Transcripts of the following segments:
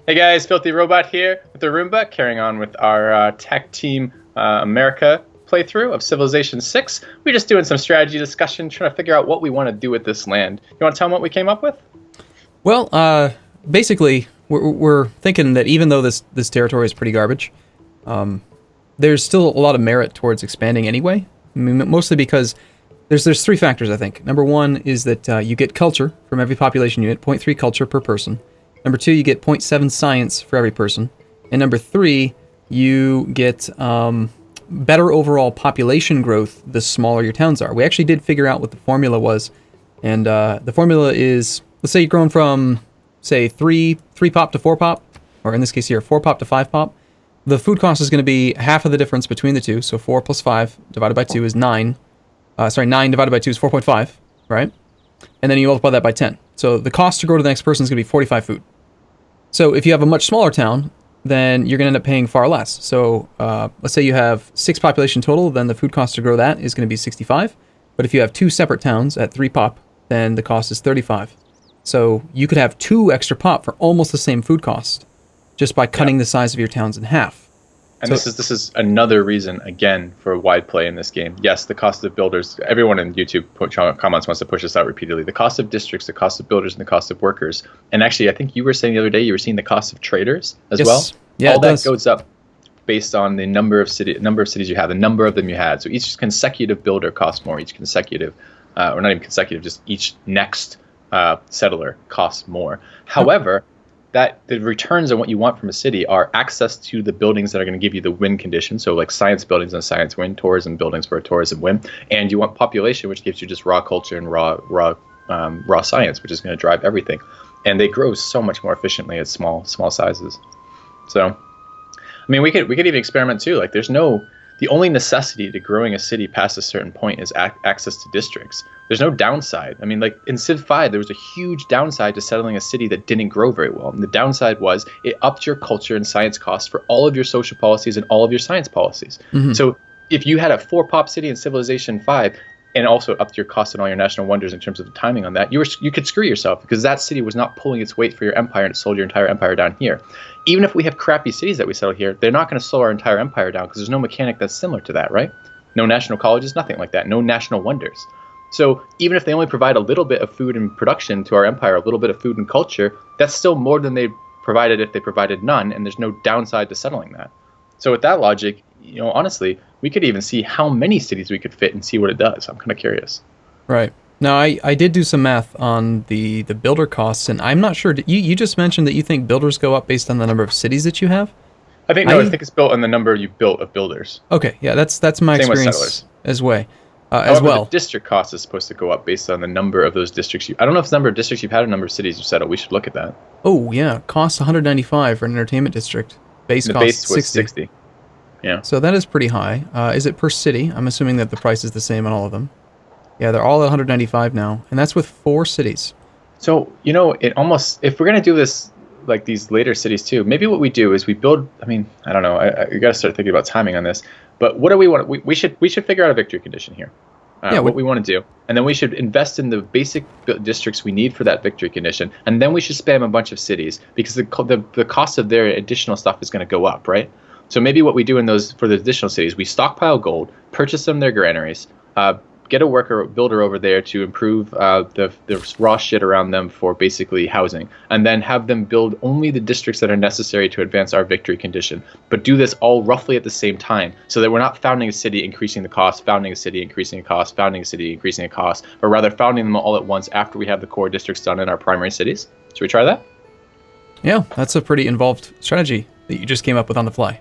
Hey guys, Filthy Robot here with Arumba, carrying on with our TacTeam America playthrough of Civilization 6. We're just doing some strategy discussion, trying to figure out what we want to do with this land. You want to tell them what we came up with? Well, basically, we're thinking that even though this territory is pretty garbage, there's still a lot of merit towards expanding anyway. I mean, mostly because there's three factors, I think. Number one is that you get culture from every population unit, 0.3 culture per person. Number two, you get 0.7 science for every person. And number three, you get better overall population growth the smaller your towns are. We actually did figure out what the formula was. And the formula is, let's say you're growing from, say, 3 pop to 4 pop, or in this case here, 4 pop to 5 pop. The food cost is going to be half of the difference between the two. So 4 plus 5 divided by 2 is 9. 9 divided by 2 is 4.5, right? And then you multiply that by 10. So the cost to grow to the next person is going to be 45 food. So if you have a much smaller town, then you're going to end up paying far less. So let's say you have 6 population total, then the food cost to grow that is going to be 65. But if you have 2 separate towns at 3 pop, then the cost is 35. So you could have 2 extra pop for almost the same food cost just by cutting the size of your towns in half. And this is another reason, again, for wide play in this game. Yes, the cost of builders, everyone in YouTube comments wants to push this out repeatedly. The cost of districts, the cost of builders, and the cost of workers. And actually, I think you were saying the other day, you were seeing the cost of traders as well. Yeah, all that goes up based on the number of cities you have, the number of them you had. So each consecutive builder costs more. Each consecutive, or not even consecutive, just each next settler costs more. However, that the returns on what you want from a city are access to the buildings that are going to give you the win condition. So like science buildings and science win, tourism buildings for a tourism win. And you want population, which gives you just raw culture and raw science, which is going to drive everything. And they grow so much more efficiently at small sizes. So, I mean, we could even experiment too. Like the only necessity to growing a city past a certain point is access to districts. There's no downside. I mean, like in Civ 5, there was a huge downside to settling a city that didn't grow very well. And the downside was it upped your culture and science costs for all of your social policies and all of your science policies. Mm-hmm. So if you had a 4-pop city in Civilization 5 and also upped your cost and all your national wonders in terms of the timing on that, you could screw yourself because that city was not pulling its weight for your empire and it sold your entire empire down here. Even if we have crappy cities that we settle here, they're not going to slow our entire empire down because there's no mechanic that's similar to that, right? No national colleges, nothing like that. No national wonders. So even if they only provide a little bit of food and production to our empire, a little bit of food and culture, that's still more than they provided if they provided none, and there's no downside to settling that. So with that logic, honestly, we could even see how many cities we could fit and see what it does. I'm kind of curious. Right. Now, I did do some math on the builder costs, and I'm not sure. You just mentioned that you think builders go up based on the number of cities that you have? I think it's built on the number you built of builders. Okay, yeah, that's my Same experience as well. The district cost is supposed to go up based on the number of those districts. I don't know if it's the number of districts you've had or the number of cities you've settled. We should look at that. Oh, yeah. Cost 195 for an entertainment district. Base cost was 60. Yeah. So that is pretty high. Is it per city? I'm assuming that the price is the same on all of them. Yeah, they're all at 195 now, and that's with 4 cities. So, it almost, if we're going to do this like these later cities too, maybe what we do is we build, I don't know, you got to start thinking about timing on this, but what do we want? We should figure out a victory condition here. What we want to do. And then we should invest in the basic districts we need for that victory condition. And then we should spam a bunch of cities because the cost of their additional stuff is going to go up, right? So maybe what we do for the additional cities, we stockpile gold, purchase them their granaries, get a builder over there to improve the raw shit around them for basically housing, and then have them build only the districts that are necessary to advance our victory condition. But do this all roughly at the same time, so that we're not founding a city, increasing the cost, founding a city, increasing the cost, founding a city, increasing the cost, but rather founding them all at once after we have the core districts done in our primary cities. Should we try that? Yeah, that's a pretty involved strategy that you just came up with on the fly.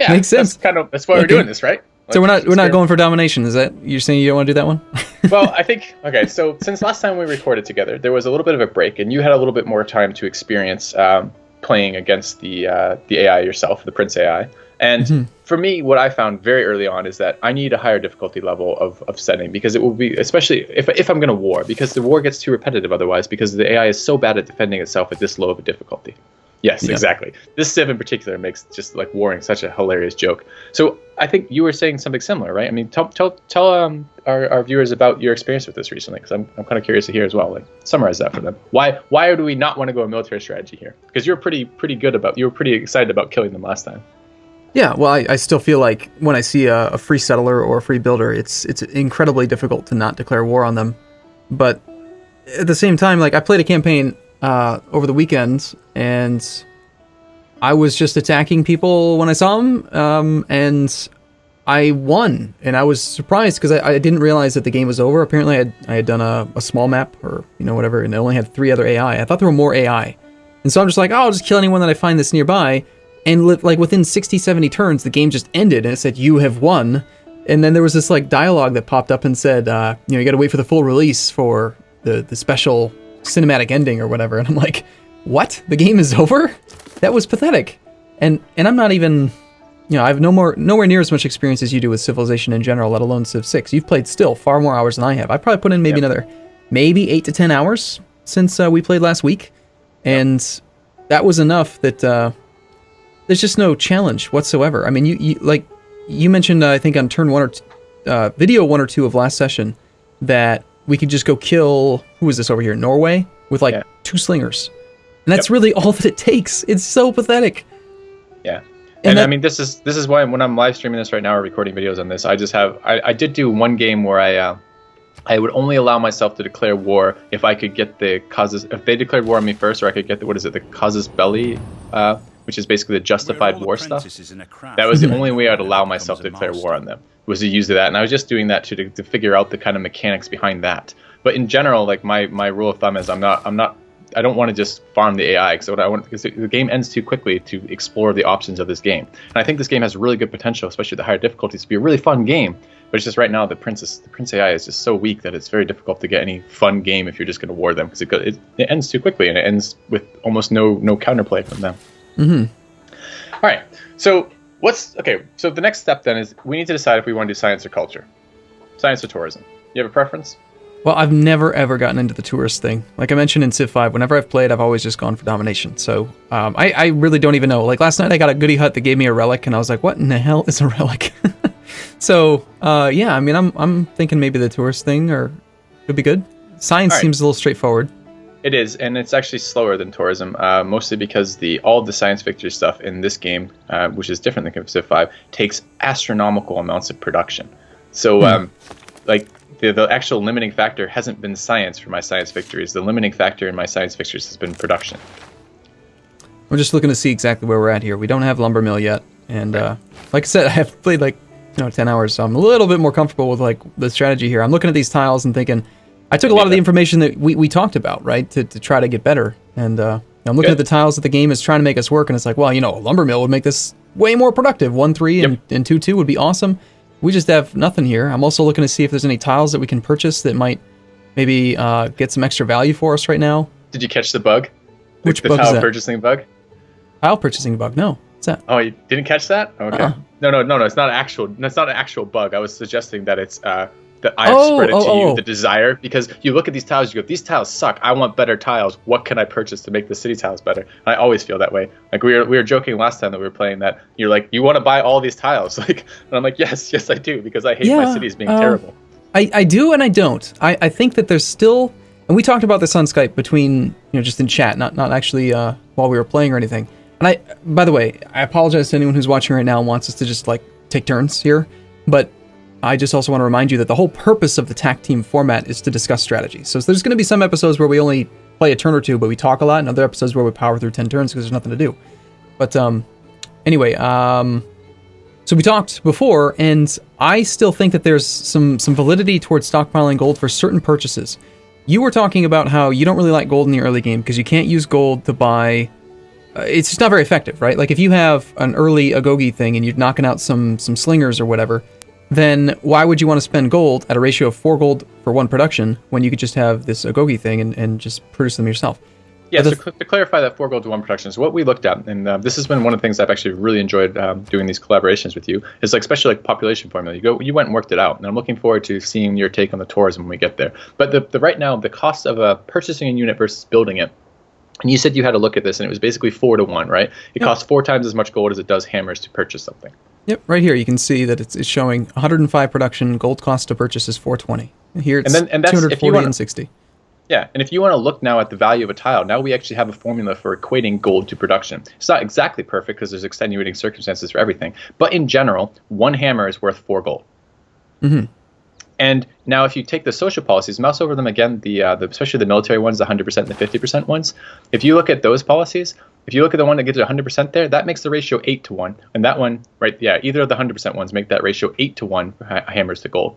Yeah, makes sense. That's why we're doing this, right? So we're not going for domination. Is that you're saying you don't want to do that one? Well, I think so since last time we recorded together, there was a little bit of a break, and you had a little bit more time to experience playing against the AI yourself, the Prince AI. And for me, what I found very early on is that I need a higher difficulty level of setting, because it will be, especially if I'm going to war, because the war gets too repetitive otherwise, because the AI is so bad at defending itself at this low of a difficulty. Yes, Yeah. exactly. This civ in particular makes just like warring such a hilarious joke. So I think you were saying something similar, right? I mean, tell our viewers about your experience with this recently, because I'm kind of curious to hear as well. Like, summarize that for them. Why do we not want to go a military strategy here? Because you were pretty excited about killing them last time. Yeah, well, I still feel like when I see a free settler or a free builder, it's incredibly difficult to not declare war on them. But at the same time, like, I played a campaign over the weekend, and I was just attacking people when I saw them, and I won. And I was surprised because I didn't realize that the game was over. Apparently, I had done a small map or whatever, and it only had 3 other AI. I thought there were more AI, and so I'm just like, oh, I'll just kill anyone that I find that's nearby. And like within 60, 70 turns, the game just ended, and it said, you have won. And then there was this like dialogue that popped up and said, you got to wait for the full release for the special cinematic ending or whatever. And I'm like, what? The game is over? That was pathetic. And I'm not even, I have nowhere near as much experience as you do with Civilization in general, let alone Civ 6. You've played still far more hours than I have. I probably put in maybe another 8 to 10 hours since we played last week. And that was enough that there's just no challenge whatsoever. I mean, you mentioned, I think on turn 1 or 2, video 1 or 2 of last session, that we could just go kill, who is this over here, Norway, with 2 slingers. And that's really all that it takes. It's so pathetic. Yeah. And I mean, this is why when I'm live streaming this right now or recording videos on this, I did do one game where I would only allow myself to declare war if I could get the causes, if they declared war on me first, or I could get the casus belli, which is basically the justified war stuff. That was the only way I'd allow myself to declare war on them, was to use that. And I was just doing that to figure out the kind of mechanics behind that. But in general, like my rule of thumb is I don't want to just farm the AI, because the game ends too quickly to explore the options of this game. And I think this game has really good potential, especially the higher difficulties, to be a really fun game. But it's just right now the Prince AI is just so weak that it's very difficult to get any fun game if you're just going to war them, because it ends too quickly, and it ends with almost no counterplay from them. Mm-hmm. All right. So So the next step then is we need to decide if we want to do science or culture, science or tourism. You have a preference? Well, I've never ever gotten into the tourist thing. Like I mentioned in Civ 5, whenever I've played, I've always just gone for domination. So I really don't even know. Like last night, I got a goodie hut that gave me a relic, and I was like, "What in the hell is a relic?" So yeah, I mean, I'm thinking maybe the tourist thing could be good. Science seems a little straightforward. It is, and it's actually slower than tourism, mostly because all of the science fiction stuff in this game, which is different than Civ 5, takes astronomical amounts of production. So, like, the actual limiting factor hasn't been science for my science victories. The limiting factor in my science victories has been production. We're just looking to see exactly where we're at here. We don't have lumber mill yet, and like I said, I have played 10 hours, so I'm a little bit more comfortable with the strategy here. I'm looking at these tiles and thinking, I took a lot of the information that we talked about, right, to try to get better. And I'm looking at the tiles that the game is trying to make us work, and it's like, well, a lumber mill would make this way more productive. 1-3 and 2-2 would be awesome. We just have nothing here. I'm also looking to see if there's any tiles that we can purchase that might maybe get some extra value for us right now. Did you catch the bug? Which the bug is tile that? purchasing bug? Tile purchasing bug? No. What's that? Oh, you didn't catch that? Okay. No. It's not an actual bug. I was suggesting that it's that I've spread it to you, the desire, because you look at these tiles, you go, these tiles suck. I want better tiles. What can I purchase to make the city tiles better? And I always feel that way. Like we were joking last time that we were playing that you're like, you want to buy all these tiles, and I'm like, yes, I do, because I hate my cities being terrible. I do and I don't. I think that there's still, and we talked about this on Skype between just in chat, not actually while we were playing or anything. And by the way, I apologize to anyone who's watching right now and wants us to just take turns here, but I just also want to remind you that the whole purpose of the TacTeam format is to discuss strategy. So there's going to be some episodes where we only play a turn or two, but we talk a lot, and other episodes where we power through 10 turns because there's nothing to do. But anyway, so we talked before, and I still think that there's some validity towards stockpiling gold for certain purchases. You were talking about how you don't really like gold in the early game because you can't use gold to buy... it's just not very effective, right? Like if you have an early Agogi thing and you're knocking out some slingers or whatever, then why would you want to spend gold at a ratio of 4 gold for 1 production when you could just have this Agogi thing and just produce them yourself? Yeah, so to clarify that 4 gold to 1 production is what we looked at, and this has been one of the things I've actually really enjoyed doing these collaborations with you, is especially population formula. You went and worked it out, and I'm looking forward to seeing your take on the tourism when we get there. But right now, the cost of purchasing a unit versus building it And you said you had to look at this, and it was basically 4-to-1, right? It Yep. costs 4 times as much gold as it does hammers to purchase something. Yep, right here you can see that it's showing 105 production, gold cost to purchase is 420. Here it's And that's, if you 240 wanna, and 60. yeah, and if you want to look now at the value of a tile, now we actually have a formula for equating gold to production. It's not exactly perfect because there's extenuating circumstances for everything, but in general, 1 hammer is worth 4 gold. Mm-hmm. And now if you take the social policies, mouse over them again, the especially the military ones, the 100% and the 50% ones, if you look at those policies, if you look at the one that gives you 100% there, that makes the ratio 8-to-1. And that one, right, yeah, either of the 100% ones make that ratio 8-to-1 hammers to gold,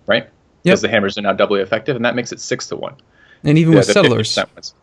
right? Because the hammers are now doubly effective, and that makes it 6-to-1. And even with settlers. Ones.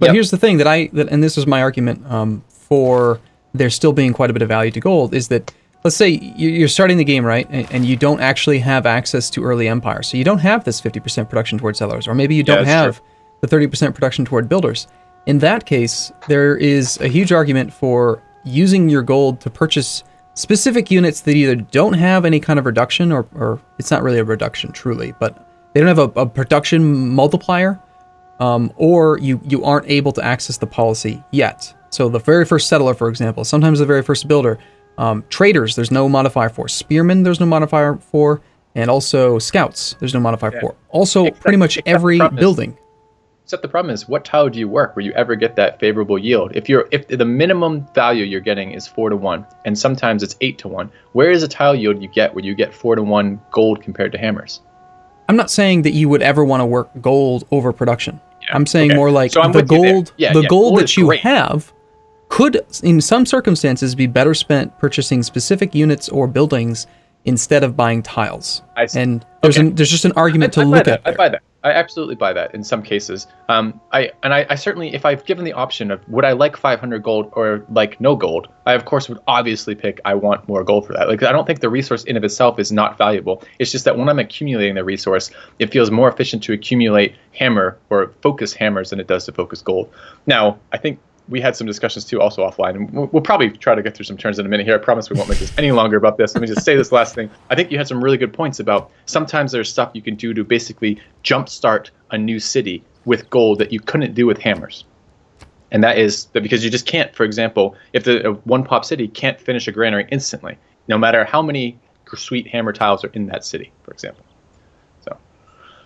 But here's the thing and this is my argument for there still being quite a bit of value to gold, is that, let's say you're starting the game, right, and you don't actually have access to early empire. So you don't have this 50% production toward settlers, or maybe you don't have the 30% production toward builders. In that case, there is a huge argument for using your gold to purchase specific units that either don't have any kind of reduction, or it's not really a reduction truly, but they don't have a production multiplier, or you aren't able to access the policy yet. So the very first settler, for example, sometimes the very first builder, traders, there's no modifier for. Spearmen, there's no modifier for. And also scouts, there's no modifier for. Also, pretty much every building. Except the problem is, what tile do you work where you ever get that favorable yield? If the minimum value you're getting is 4-to-1, and sometimes it's 8-to-1, where is a tile yield you get where you get 4-to-1 gold compared to hammers? I'm not saying that you would ever want to work gold over production. Yeah, I'm saying more like the gold that you have could, in some circumstances, be better spent purchasing specific units or buildings instead of buying tiles. And there's just an argument to look at. I buy that. I absolutely buy that in some cases. I certainly, if I've given the option of would I like 500 gold or like no gold, I of course would obviously pick I want more gold for that. Like, I don't think the resource in of itself is not valuable. It's just that when I'm accumulating the resource, it feels more efficient to accumulate hammer or focus hammers than it does to focus gold. Now, I think we had some discussions too also offline, and we'll probably try to get through some turns in a minute here. I promise we won't make this any longer about this. Let me just say this last thing. I think you had some really good points about sometimes there's stuff you can do to basically jumpstart a new city with gold that you couldn't do with hammers. And that is that because you just can't, for example, if the one pop city can't finish a granary instantly, no matter how many sweet hammer tiles are in that city, for example.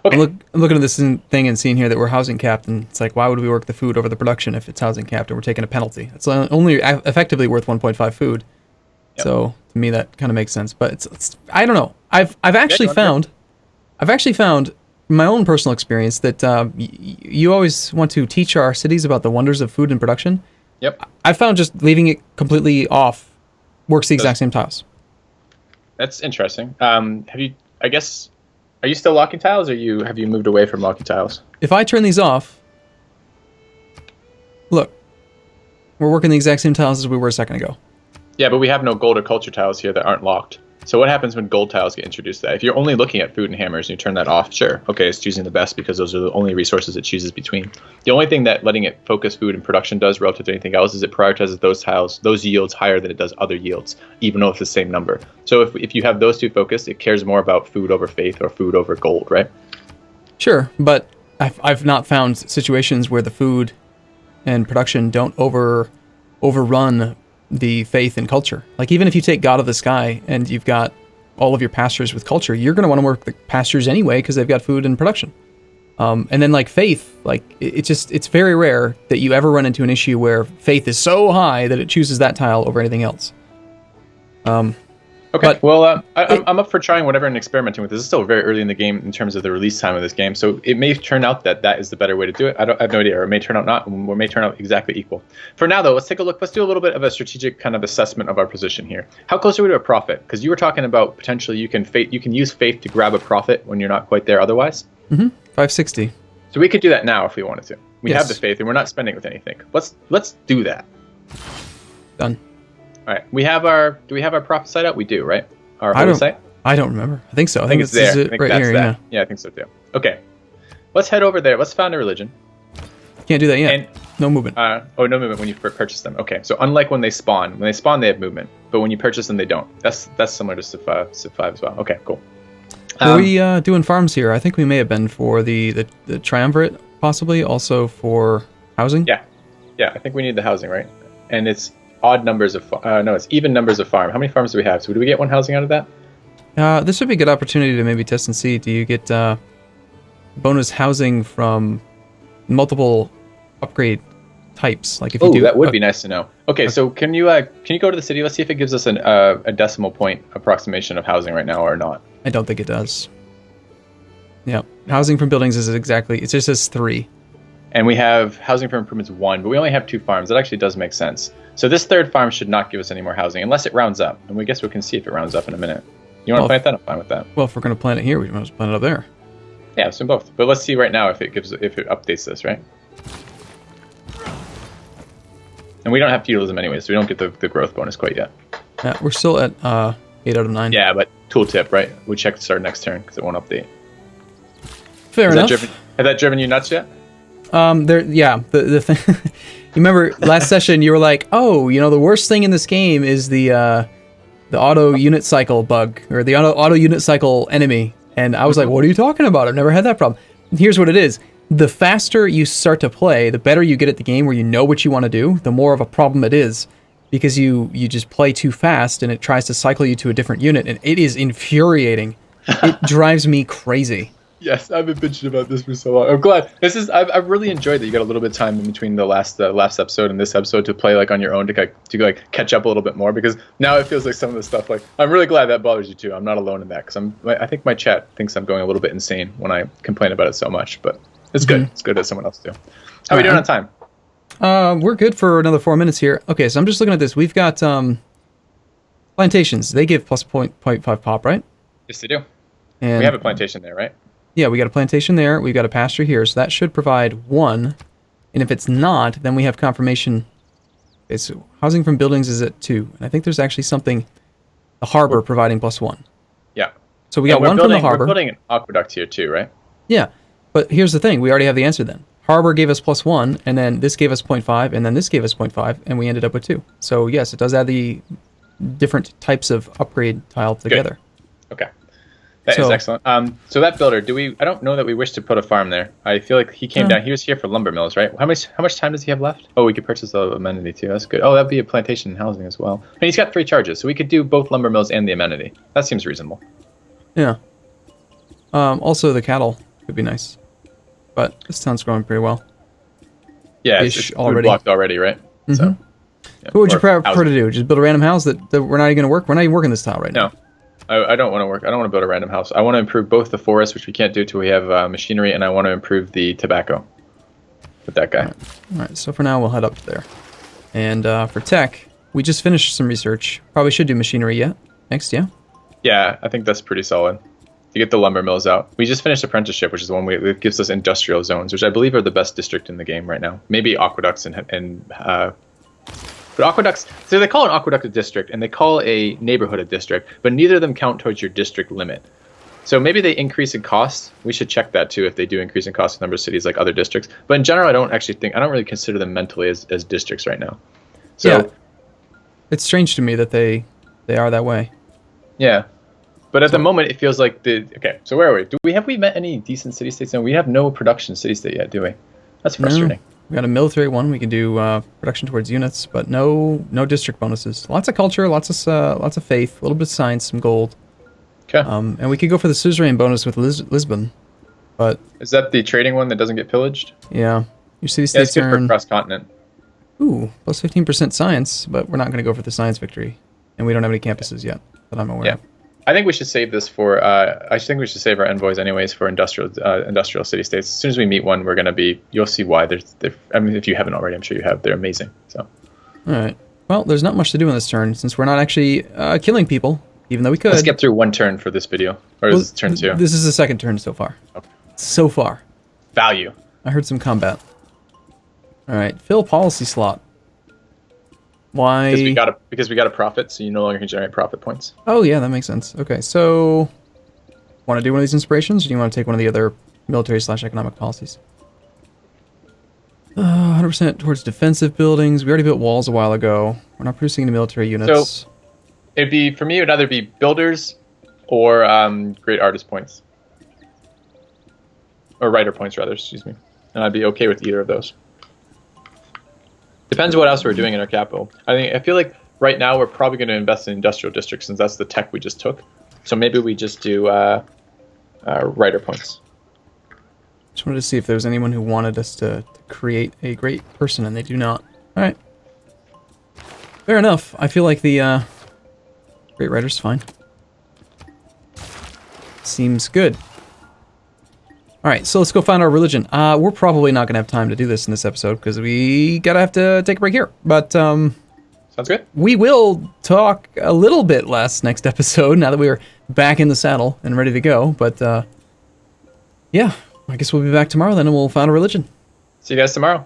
Okay. I'm looking at this thing and seeing here that we're housing capped, and it's like, why would we work the food over the production if it's housing capped and we're taking a penalty? It's only effectively worth 1.5 food. Yep. So to me that kind of makes sense. But it's I don't know. I've actually found in my own personal experience that you always want to teach our cities about the wonders of food and production. Yep. I found just leaving it completely off works the exact same tiles. That's interesting. Are you still locking tiles, or have you moved away from locking tiles? If I turn these off, look, we're working the exact same tiles as we were a second ago. Yeah, but we have no gold or culture tiles here that aren't locked. So what happens when gold tiles get introduced to that? If you're only looking at food and hammers and you turn that off, sure, okay, it's choosing the best because those are the only resources it chooses between. The only thing that letting it focus food and production does relative to anything else is it prioritizes those tiles, those yields higher than it does other yields, even though it's the same number. So if you have those two focused, it cares more about food over faith or food over gold, right? Sure, but I've not found situations where the food and production don't overrun the faith and culture. Like, even if you take God of the Sky and you've got all of your pastures with culture, you're going to want to work the pastures anyway because they've got food and production. And then like faith, like it's very rare that you ever run into an issue where faith is so high that it chooses that tile over anything else. Okay, well, I'm up for trying whatever and experimenting with this. It's still very early in the game in terms of the release time of this game, so it may turn out that is the better way to do it. I have no idea, or it may turn out not, or it may turn out exactly equal. For now, though, let's take a look. Let's do a little bit of a strategic kind of assessment of our position here. How close are we to a profit? Because you were talking about potentially you can use faith to grab a profit when you're not quite there otherwise. 560. So we could do that now if we wanted to. We have the faith, and we're not spending it with anything. Let's do that. Done. All right, do we have our profit site up? We do, right? Our site? I don't remember. I think so. I think it's there. I think right that's here, that. Yeah, I think so too. Okay, let's head over there. Let's found a religion. Can't do that yet. No movement. No movement when you purchase them. Okay, so unlike when they spawn they have movement, but when you purchase them, they don't. That's similar to Civ 5 as well. Okay, cool. Were we doing farms here? I think we may have been for the triumvirate, possibly, also for housing. Yeah. Yeah, I think we need the housing, right? And it's odd numbers of no, it's even numbers of farm. How many farms do we have? So do we get one housing out of that? This would be a good opportunity to maybe test and see. Do you get bonus housing from multiple upgrade types? Like if you do, that would be nice to know. Okay, so can you go to the city? Let's see if it gives us a decimal point approximation of housing right now or not. I don't think it does. Yeah, housing from buildings is exactly. It just says 3. And we have housing for improvements 1, but we only have 2 farms. That actually does make sense. So this third farm should not give us any more housing unless it rounds up. And we guess we can see if it rounds up in a minute. You want to plant that? I'm fine with that. Well, if we're going to plant it here, we must plant it up there. Yeah, let's do both. But let's see right now if it updates this, right? And we don't have feudalism anyway, so we don't get the growth bonus quite yet. Yeah, we're still at 8 out of 9. Yeah, but tooltip, right? We check this our next turn because it won't update. Fair enough. Has that driven you nuts yet? The thing. You remember last session you were like, oh, the worst thing in this game is the auto unit cycle bug or the auto unit cycle enemy, and I was like, what are you talking about? I've never had that problem. Here's what it is: the faster you start to play, the better you get at the game, where you know what you want to do, the more of a problem it is, because you just play too fast and it tries to cycle you to a different unit, and it is infuriating. It drives me crazy. Yes, I've been bitching about this for so long. I'm glad. I've really enjoyed that you got a little bit of time in between the last episode and this episode to play like on your own to catch up a little bit more, because now it feels like some of the stuff, like, I'm really glad that bothers you too. I'm not alone in that, because I think my chat thinks I'm going a little bit insane when I complain about it so much, but it's good. It's good that someone else do. How are we doing on time? We're good for another 4 minutes here. Okay, so I'm just looking at this. We've got plantations. They give plus 0.5 pop, right? Yes, they do. And we have a plantation there, right? Yeah, we got a plantation there. We've got a pasture here, so that should provide 1. And if it's not, then we have confirmation. Okay, so housing from buildings is at 2. And I think there's actually something, the harbor providing plus 1. Yeah. So we got 1 from the harbor. We're building an aqueduct here too, right? Yeah, but here's the thing. We already have the answer then. Harbor gave us plus 1, and then this gave us 0.5, and then this gave us 0.5, and we ended up with 2. So yes, it does add the different types of upgrade tile together. Good. Okay. That is excellent. So that builder, I don't know that we wish to put a farm there. I feel like he came down. He was here for lumber mills, right? How much time does he have left? Oh, we could purchase the amenity too. That's good. Oh, that'd be a plantation and housing as well. And he's got 3 charges, so we could do both lumber mills and the amenity. That seems reasonable. Yeah. Also, the cattle could be nice, but this town's growing pretty well. Yeah, it's already blocked already, right? Mm-hmm. So, yeah, what would you prefer to do? Just build a random house that we're not even going to work? We're not even working this tile right now. No. I don't want to work. I don't want to build a random house. I want to improve both the forest, which we can't do till we have machinery, and I want to improve the tobacco with that guy. All right. So for now, we'll head up there. And for tech, we just finished some research. Probably should do machinery next, yeah? Yeah, I think that's pretty solid. To get the lumber mills out. We just finished apprenticeship, which is the one that gives us industrial zones, which I believe are the best district in the game right now. Maybe aqueducts but aqueducts, so they call an aqueduct a district, and they call a neighborhood a district, but neither of them count towards your district limit. So maybe they increase in cost. We should check that too, if they do increase in cost in number of cities like other districts. But in general, I don't really consider them mentally as districts right now. So yeah. It's strange to me that they are that way. Yeah. But at the moment, it feels like okay, so where are we? Have we met any decent city-states? No, we have no production city-state yet, do we? That's frustrating. No. We got a military one. We can do production towards units, but no district bonuses. Lots of culture, lots of faith, a little bit of science, some gold. Okay. And we could go for the suzerain bonus with Lisbon, but is that the trading one that doesn't get pillaged? Yeah. Your city-states good for cross-continent. Ooh, plus 15% science, but we're not going to go for the science victory, and we don't have any campuses yet that I'm aware of. I think we should save this for. I think we should save our envoys anyways for industrial city-states. As soon as we meet one, we're gonna be. You'll see why. I mean, if you haven't already, I'm sure you have. They're amazing. So. All right. Well, there's not much to do in this turn since we're not actually killing people, even though we could. Let's get through one turn for this video, or is this turn 2? This is the second turn so far. Okay. So far. Value. I heard some combat. All right. Fill policy slot. Why? Because we got a profit, so you no longer can generate profit points. Oh yeah, that makes sense. Okay, so want to do one of these inspirations, or do you want to take one of the other military/economic policies? 100% towards defensive buildings. We already built walls a while ago. We're not producing any military units. So it'd either be builders or great artist points, or writer points rather. Excuse me, and I'd be okay with either of those. Depends what else we're doing in our capital. I feel like right now we're probably going to invest in industrial districts since that's the tech we just took. So maybe we just do writer points. Just wanted to see if there was anyone who wanted us to create a great person, and they do not. All right. Fair enough. I feel like the great writer's fine. Seems good. All right, so let's go find our religion. We're probably not going to have time to do this in this episode because we have to take a break here. But sounds good. We will talk a little bit less next episode now that we're back in the saddle and ready to go. But yeah, I guess we'll be back tomorrow then, and we'll find a religion. See you guys tomorrow.